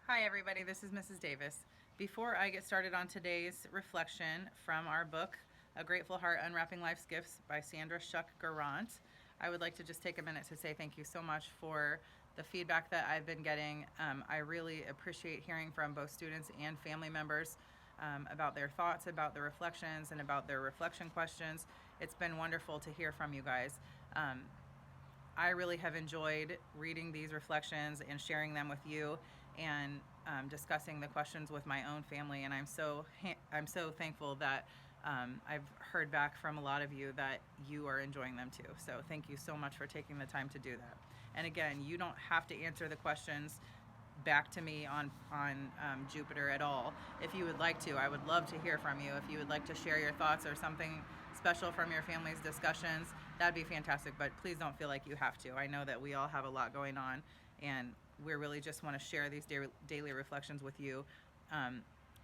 Hi everybody, this is Mrs. Davis. Before I get started on today's reflection from our book, A Grateful Heart, Unwrapping Life's Gifts by Sandra Shuck Garant, I would like to just take a minute to say thank you so much for the feedback that I've been getting. I really appreciate hearing from both students and family members about their thoughts, about the reflections, and about their reflection questions. It's been wonderful to hear from you guys. I really have enjoyed reading these reflections and sharing them with you, and discussing the questions with my own family. And I'm so thankful that I've heard back from a lot of you that you are enjoying them too. So thank you so much for taking the time to do that. And again, you don't have to answer the questions back to me on Jupiter at all. If you would like to, I would love to hear from you. If you would like to share your thoughts or something special from your family's discussions, that'd be fantastic. But please don't feel like you have to. I know that we all have a lot going on, and we really just want to share these daily reflections with you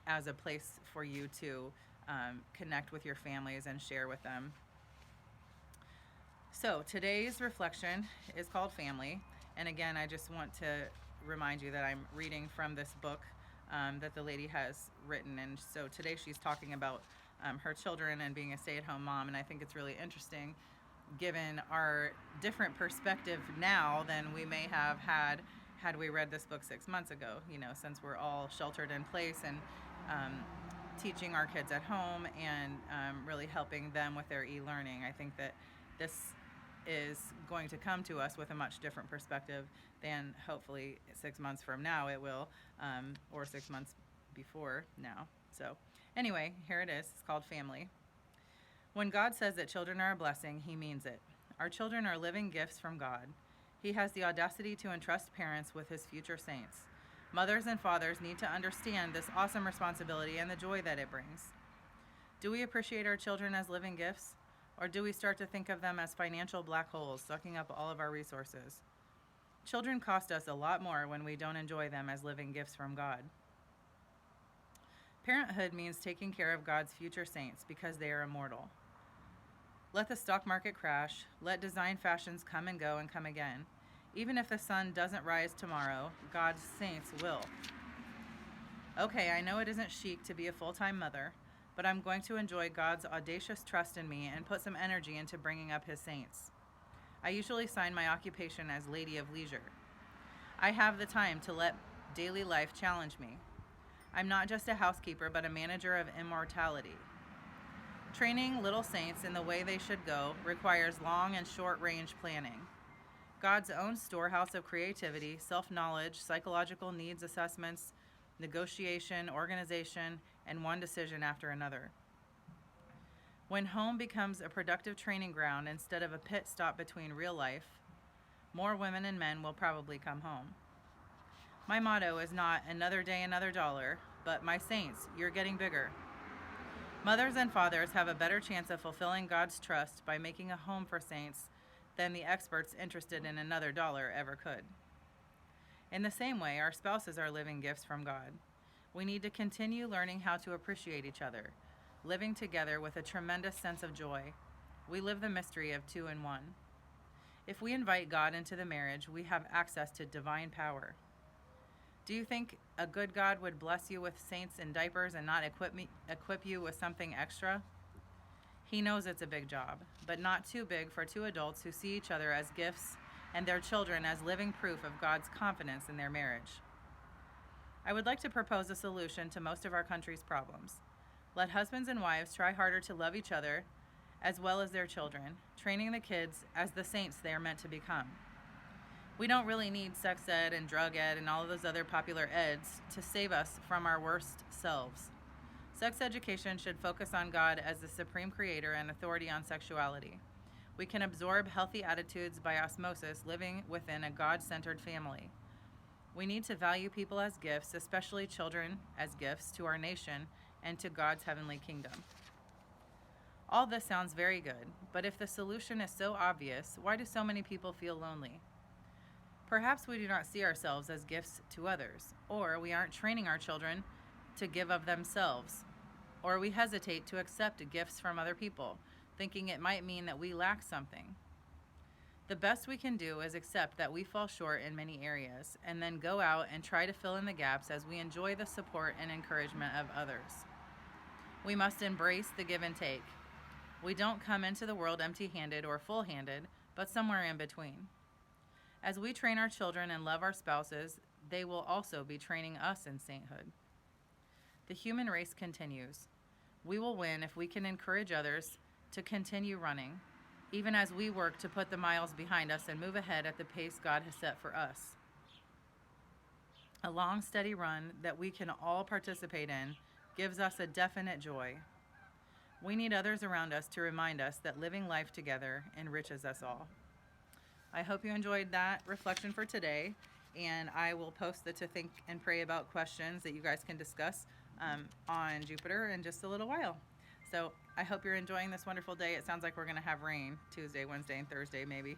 as a place for you to connect with your families and share with them. So today's reflection is called Family. And again, I just want to remind you that I'm reading from this book that the lady has written. And so today she's talking about her children and being a stay-at-home mom. And I think it's really interesting given our different perspective now than we may have had we read this book 6 months ago, since we're all sheltered in place and teaching our kids at home and really helping them with their e-learning. I think that this is going to come to us with a much different perspective than hopefully 6 months from now it will, or 6 months before now. So anyway, here it is. It's called Family. When God says that children are a blessing, He means it. Our children are living gifts from God. He has the audacity to entrust parents with His future saints. Mothers and fathers need to understand this awesome responsibility and the joy that it brings. Do we appreciate our children as living gifts, or do we start to think of them as financial black holes sucking up all of our resources? Children cost us a lot more when we don't enjoy them as living gifts from God. Parenthood means taking care of God's future saints because they are immortal. Let the stock market crash, let design fashions come and go and come again. Even if the sun doesn't rise tomorrow, God's saints will. Okay, I know it isn't chic to be a full-time mother, but I'm going to enjoy God's audacious trust in me and put some energy into bringing up His saints. I usually sign my occupation as Lady of Leisure. I have the time to let daily life challenge me. I'm not just a housekeeper, but a manager of immortality. Training little saints in the way they should go requires long and short-range planning. God's own storehouse of creativity, self-knowledge, psychological needs assessments, negotiation, organization, and one decision after another. When home becomes a productive training ground instead of a pit stop between real life, more women and men will probably come home. My motto is not another day, another dollar, but my saints, you're getting bigger. Mothers and fathers have a better chance of fulfilling God's trust by making a home for saints than the experts interested in another dollar ever could. In the same way, our spouses are living gifts from God. We need to continue learning how to appreciate each other, living together with a tremendous sense of joy. We live the mystery of 2 in 1. If we invite God into the marriage, we have access to divine power. Do you think a good God would bless you with saints in diapers and not equip you with something extra? He knows it's a big job, but not too big for 2 adults who see each other as gifts and their children as living proof of God's confidence in their marriage. I would like to propose a solution to most of our country's problems. Let husbands and wives try harder to love each other as well as their children, training the kids as the saints they are meant to become. We don't really need sex ed and drug ed and all of those other popular eds to save us from our worst selves. Sex education should focus on God as the supreme creator and authority on sexuality. We can absorb healthy attitudes by osmosis living within a God-centered family. We need to value people as gifts, especially children as gifts to our nation and to God's heavenly kingdom. All this sounds very good, but if the solution is so obvious, why do so many people feel lonely? Perhaps we do not see ourselves as gifts to others, or we aren't training our children to give of themselves, or we hesitate to accept gifts from other people, thinking it might mean that we lack something. The best we can do is accept that we fall short in many areas and then go out and try to fill in the gaps as we enjoy the support and encouragement of others. We must embrace the give and take. We don't come into the world empty-handed or full-handed, but somewhere in between. As we train our children and love our spouses, they will also be training us in sainthood. The human race continues. We will win if we can encourage others to continue running, even as we work to put the miles behind us and move ahead at the pace God has set for us. A long, steady run that we can all participate in gives us a definite joy. We need others around us to remind us that living life together enriches us all. I hope you enjoyed that reflection for today, and I will post the To Think and Pray About questions that you guys can discuss on Jupiter in just a little while. So I hope you're enjoying this wonderful day. It sounds like we're going to have rain Tuesday, Wednesday, and Thursday maybe.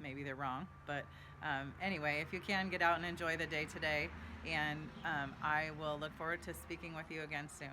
Maybe they're wrong. But anyway, if you can, get out and enjoy the day today. And I will look forward to speaking with you again soon.